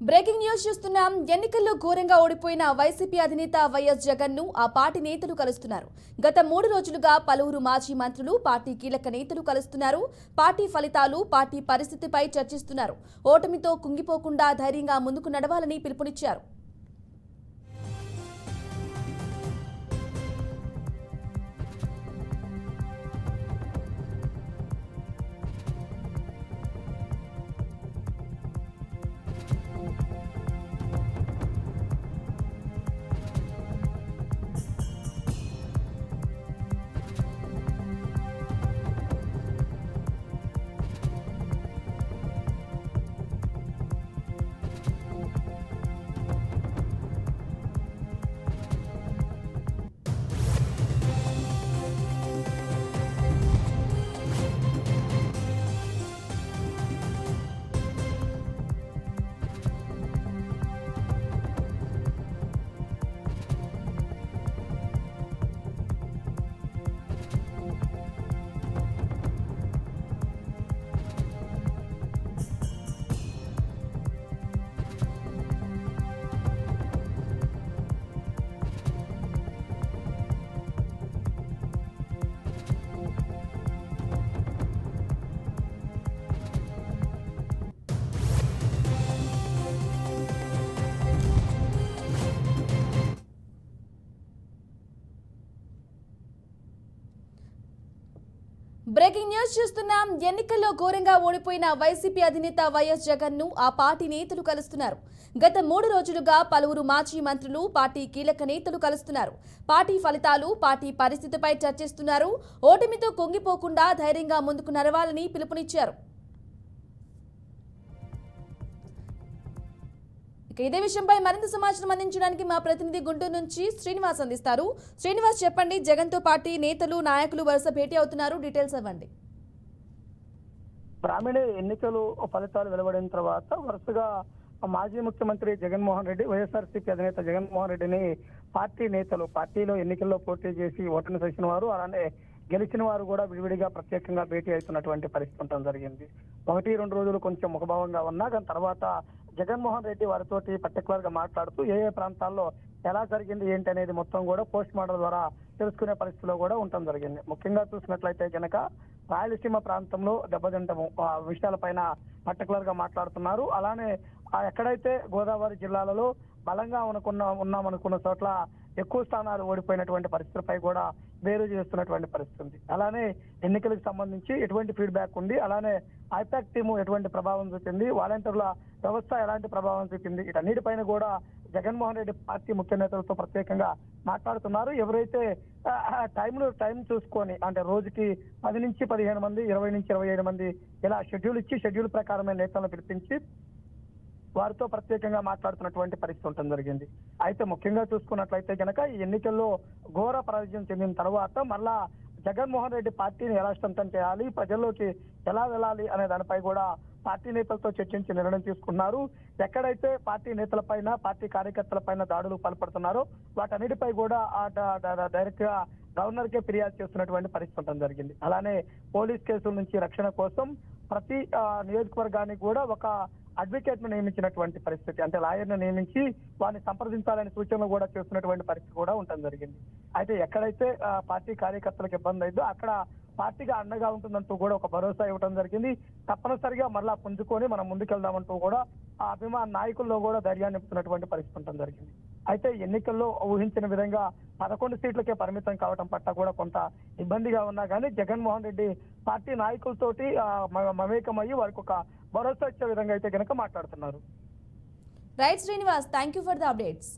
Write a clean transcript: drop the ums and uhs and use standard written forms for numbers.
Breaking news చూస్తున్నాం. ఎన్నికల్లో ఘోరంగా ఓడిపోయిన వైసీపీ అధినేత వైఎస్ జగన్ ను ఆ పార్టీ నేతలు కలుస్తున్నారు. గత 3 రోజులుగా పలువురు మాజీ మంత్రులు, పార్టీ కీలక నేతలు కలుస్తున్నారు. పార్టీ ఫలితాలు, పార్టీ పరిస్థితిపై చర్చిస్తున్నారు. ఓటమితో కుంగిపోకుండా ధైర్యంగా ముందుకు నడవాలని పిలుపునిచ్చారు. బ్రేకింగ్ న్యూస్ చూస్తున్నాం. ఎన్నికల్లో ఘోరంగా ఓడిపోయిన వైసీపీ అధినేత వైఎస్ జగన్ ను ఆ పార్టీ నేతలు కలుస్తున్నారు. గత 3 రోజులుగా పలువురు మాజీ మంత్రులు, పార్టీ కీలక నేతలు కలుస్తున్నారు. పార్టీ ఫలితాలు, పార్టీ పరిస్థితిపై చర్చిస్తున్నారు. ఓటమితో కుంగిపోకుండా ధైర్యంగా ముందుకు నడవాలని పిలుపునిచ్చారు. ఇదే విషయంపై మరింత సమాచారం అందించడానికి మా ప్రతినిధి గుంటూరు నుంచి శ్రీనివాస్ అందిస్తారు. శ్రీనివాస్, చెప్పండి. జగన్ తో పార్టీ నేతలు, నాయకులు వరుస భేటీ అవుతున్నారు. డీటెయిల్స్ ఇవ్వండి. గ్రామీణ ఎన్నికలు ఫలితాలు వెలువడిన తర్వాత వరుసగా మాజీ ముఖ్యమంత్రి జగన్మోహన్ రెడ్డి, వైఎస్ఆర్సీపీ అధినేత జగన్మోహన్ రెడ్డిని పార్టీ నేతలు, పార్టీలో ఎన్నికల్లో పోటీ చేసి ఓటమి చేసిన వారు, అలానే గెలిచిన వారు కూడా విడివిడిగా ప్రత్యేకంగా భేటీ అవుతున్నటువంటి పరిస్థితి ఉండడం జరిగింది. 1-2 రోజులు కొంచెం ముఖభావంగా ఉన్నా కానీ తర్వాత జగన్మోహన్ రెడ్డి వారితోటి పర్టికులర్ గా మాట్లాడుతూ ఏ ప్రాంతాల్లో ఎలా జరిగింది ఏంటి అనేది మొత్తం కూడా పోస్ట్ మార్టం ద్వారా తెలుసుకునే పరిస్థితిలో కూడా ఉండటం జరిగింది. ముఖ్యంగా చూసినట్లయితే కనుక రాయలసీమ ప్రాంతంలో దెబ్బతింటము విషయాలపైన పర్టికులర్ గా మాట్లాడుతున్నారు. అలానే ఎక్కడైతే గోదావరి జిల్లాలలో బలంగా ఉన్నామనుకున్న చోట్ల ఎక్కువ స్థానాలు ఓడిపోయినటువంటి పరిస్థితులపై కూడా వేరు చేస్తున్నటువంటి పరిస్థితి ఉంది. అలానే ఎన్నికలకు సంబంధించి ఎటువంటి ఫీడ్బ్యాక్ ఉంది, అలానే ఐపాక్ టీము ఎటువంటి ప్రభావం చూపింది, వాలంటీర్ల వ్యవస్థ ఎలాంటి ప్రభావం చూపింది, వీటన్నిటిపైన కూడా జగన్మోహన్ రెడ్డి పార్టీ ముఖ్య నేతలతో ప్రత్యేకంగా మాట్లాడుతున్నారు. ఎవరైతే టైం చూసుకొని, అంటే రోజుకి 10 నుంచి 15 మంది, 20 నుంచి 27 మంది ఇలా షెడ్యూల్ ఇచ్చి షెడ్యూల్ ప్రకారమే నేతలను పిలిపించి వారితో ప్రత్యేకంగా మాట్లాడుతున్నటువంటి పరిస్థితి ఉండటం జరిగింది. అయితే ముఖ్యంగా చూసుకున్నట్లయితే కనుక ఈ ఎన్నికల్లో ఘోర పరాజయం చెందిన తర్వాత మళ్ళా జగన్మోహన్ రెడ్డి పార్టీని ఎలా స్ట్రెంథన్ చేయాలి, ప్రజల్లోకి ఎలా వెళ్ళాలి అనే దానిపై కూడా పార్టీ నేతలతో చర్చించి నిర్ణయం తీసుకున్నారు. ఎక్కడైతే పార్టీ నేతలపైన, పార్టీ కార్యకర్తలపైన దాడులు పాల్పడుతున్నారో వాటన్నిటిపై కూడా డైరెక్ట్ గా గవర్నర్ కే ఫిర్యాదు చేస్తున్నటువంటి పరిస్థితి ఉండటం జరిగింది. అలానే పోలీస్ కేసుల నుంచి రక్షణ కోసం ప్రతి నియోజకవర్గానికి కూడా ఒక అడ్వకేట్ ను నియమించినటువంటి పరిస్థితి, అంటే లాయర్ ను నియమించి వారిని సంప్రదించాలనే సూచనలు కూడా చేస్తున్నటువంటి పరిస్థితి కూడా ఉండటం జరిగింది. అయితే ఎక్కడైతే పార్టీ కార్యకర్తలకు ఇబ్బంది అయిందో అక్కడ పార్టీగా అండగా ఉంటుందంటూ కూడా ఒక భరోసా ఇవ్వడం జరిగింది. తప్పనిసరిగా మరలా పుంజుకొని మనం ముందుకెళ్దామంటూ కూడా ఆ అభిమాన నాయకుల్లో కూడా ధైర్యాన్ని ఇస్తున్నటువంటి పరిస్థితి ఉండటం జరిగింది. అయితే ఎన్నికల్లో ఊహించిన విధంగా 11 సీట్లకే పరిమితం కావడం పట్ల కూడా కొంత ఇబ్బందిగా ఉన్నా కానీ జగన్మోహన్ రెడ్డి పార్టీ నాయకులతోటి మమేకమయ్యి వారికి ఒక భరోసా ఇచ్చే విధంగా అయితే కనుక మాట్లాడుతున్నారు. Right Srinivas, thank you for the updates.